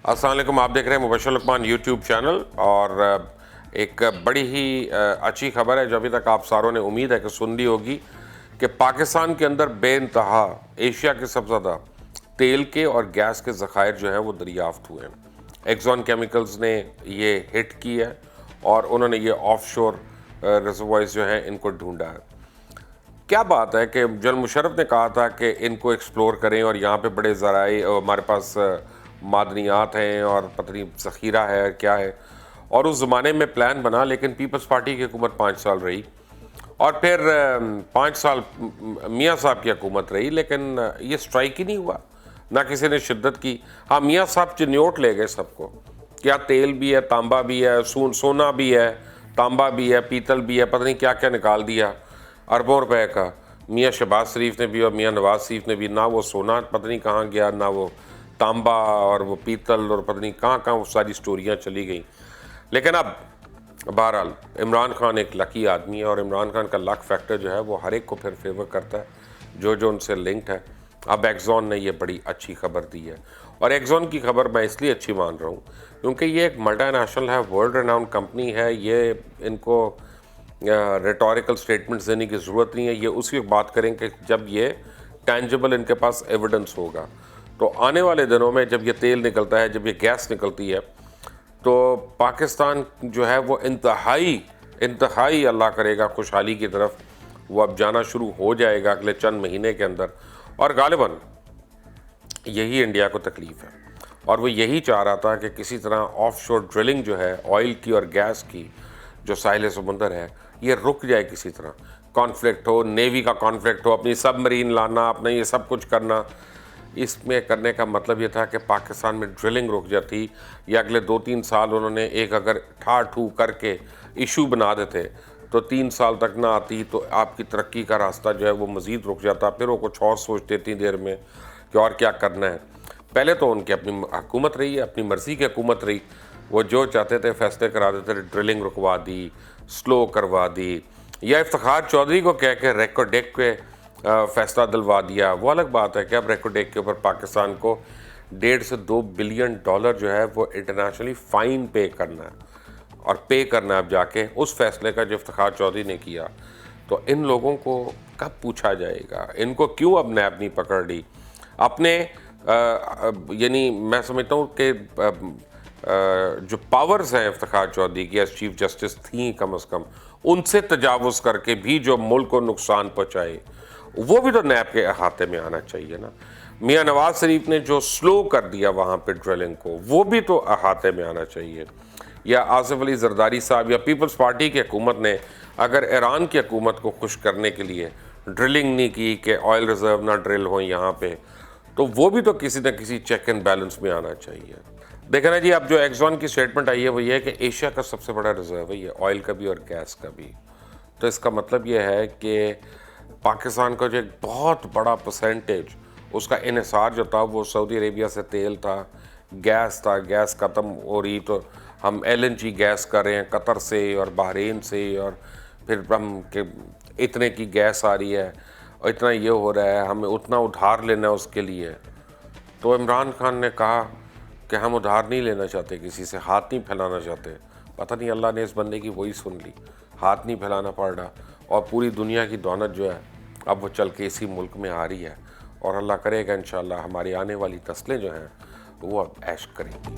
السلام علیکم، آپ دیکھ رہے ہیں مبشر لقمان یوٹیوب چینل، اور ایک بڑی ہی اچھی خبر ہے جو ابھی تک آپ ساروں نے امید ہے کہ سن لی ہوگی کہ پاکستان کے اندر بے انتہا ایشیا کے سب سے زیادہ تیل کے اور گیس کے ذخائر جو ہیں وہ دریافت ہوئے ہیں۔ ایکزون کیمیکلز نے یہ ہٹ کی ہے اور انہوں نے یہ آف شور ریزروائرز جو ہیں ان کو ڈھونڈا ہے۔ کیا بات ہے کہ جنرل مشرف نے کہا تھا کہ ان کو ایکسپلور کریں اور یہاں پہ بڑے ذرائع ہمارے پاس معدنیات ہیں اور پتہ نہیں ذخیرہ ہے کیا ہے، اور اس زمانے میں پلان بنا، لیکن پیپلز پارٹی کی حکومت 5 سال رہی اور پھر 5 سال میاں صاحب کی حکومت رہی، لیکن یہ سٹرائک ہی نہیں ہوا، نہ کسی نے شدت کی۔ ہاں، میاں صاحب چنیوٹ لے گئے سب کو، کیا تیل بھی ہے، تانبا بھی ہے، سونا بھی ہے، تانبا بھی ہے، پیتل بھی ہے، پتہ نہیں کیا کیا نکال دیا اربوں روپے کا۔ میاں شہباز شریف نے بھی اور میاں نواز شریف نے بھی، نہ وہ سونا پتہ نہیں کہاں گیا، نہ وہ تانبا اور وہ پیتل، اور پتہ نہیں کہاں کہاں وہ ساری سٹوریاں چلی گئیں۔ لیکن اب بہرحال عمران خان ایک لکی آدمی ہے، اور عمران خان کا لک فیکٹر جو ہے وہ ہر ایک کو پھر فیور کرتا ہے جو ان سے لنکڈ ہے۔ اب ایکزون نے یہ بڑی اچھی خبر دی ہے، اور ایکزون کی خبر میں اس لیے اچھی مان رہا ہوں کیونکہ یہ ایک ملٹی نیشنل ہے، ورلڈ ریناؤنڈ کمپنی ہے۔ یہ ان کو ریٹوریکل سٹیٹمنٹس دینے کی ضرورت نہیں ہے، یہ اسی وقت بات کریں کہ جب یہ ٹینجبل ان کے پاس ایویڈنس ہوگا۔ تو آنے والے دنوں میں جب یہ تیل نکلتا ہے، جب یہ گیس نکلتی ہے، تو پاکستان جو ہے وہ انتہائی اللہ کرے گا خوشحالی کی طرف وہ اب جانا شروع ہو جائے گا اگلے چند مہینے کے اندر، اور غالباً یہی انڈیا کو تکلیف ہے، اور وہ یہی چاہ رہا تھا کہ کسی طرح آف شور ڈرلنگ جو ہے آئل کی اور گیس کی جو ساحل سمندر ہے یہ رک جائے، کسی طرح کانفلکٹ ہو، نیوی کا کانفلکٹ ہو، اپنی سب مرین لانا، اپنا یہ سب کچھ کرنا۔ اس میں کرنے کا مطلب یہ تھا کہ پاکستان میں ڈرلنگ رک جاتی، یا اگلے 2-3 سال انہوں نے ایک اگر ٹھو کر کے ایشو بنا دیتے تو 3 سال تک نہ آتی، تو آپ کی ترقی کا راستہ جو ہے وہ مزید رک جاتا، پھر وہ کچھ اور سوچتے اتنی دیر میں کہ اور کیا کرنا ہے۔ پہلے تو ان کی اپنی حکومت رہی ہے، اپنی مرضی کی حکومت رہی، وہ جو چاہتے تھے فیصلے کرا دیتے تھے، ڈرلنگ رکوا دی، سلو کروا دی، یا افتخار چودھری کو کہہ کے ریکو ڈیک کے فیصلہ دلوا دیا۔ وہ الگ بات ہے کہ اب ریکو ڈیک کے اوپر پاکستان کو 1.5 سے 2 بلین ڈالر جو ہے وہ انٹرنیشنلی فائن پے کرنا ہے، اور پے کرنا ہے اب جا کے اس فیصلے کا جو افتخار چودھری نے کیا۔ تو ان لوگوں کو کب پوچھا جائے گا؟ ان کو کیوں اب نیب نہیں پکڑ لی؟ اپنے یعنی میں سمجھتا ہوں کہ جو پاورز ہیں افتخار چودھری کی ایز چیف جسٹس تھیں، کم از کم ان سے تجاوز کر کے بھی جو ملک کو نقصان پہنچائے وہ بھی تو نیب کے احاطے میں آنا چاہیے نا۔ میاں نواز شریف نے جو سلو کر دیا وہاں پہ ڈرلنگ کو، وہ بھی تو احاطے میں آنا چاہیے۔ یا آصف علی زرداری صاحب یا پیپلز پارٹی کی حکومت نے اگر ایران کی حکومت کو خوش کرنے کے لیے ڈرلنگ نہیں کی کہ آئل ریزرو نہ ڈرل ہوں یہاں پہ، تو وہ بھی تو کسی نہ کسی چیک اینڈ بیلنس میں آنا چاہیے۔ دیکھیں نا جی، اب جو ایکزون کی سٹیٹمنٹ آئی ہے وہ یہ ہے کہ ایشیا کا سب سے بڑا ریزرو ہے یہ آئل کا بھی اور گیس کا بھی۔ تو اس کا مطلب یہ ہے کہ پاکستان کا جو ایک بہت بڑا پرسنٹیج اس کا انحصار جو تھا وہ سعودی عربیہ سے تیل تھا، گیس تھا، گیس ختم ہو رہی تو ہم LNG گیس کر رہے ہیں قطر سے اور بحرین سے، اور پھر ہم کہ اتنے کی گیس آ رہی ہے اور اتنا یہ ہو رہا ہے، ہمیں اتنا ادھار لینا ہے اس کے لیے۔ تو عمران خان نے کہا کہ ہم ادھار نہیں لینا چاہتے، کسی سے ہاتھ نہیں پھیلانا چاہتے۔ پتہ نہیں اللہ نے اس بندے کی وہی سن لی، ہاتھ نہیں پھیلانا پڑ رہا، اور پوری دنیا کی دولت جو ہے اب وہ چل کے اسی ملک میں آ رہی ہے، اور اللہ کرے گا انشاءاللہ ہماری آنے والی نسلیں جو ہیں وہ اب عیش کریں گی۔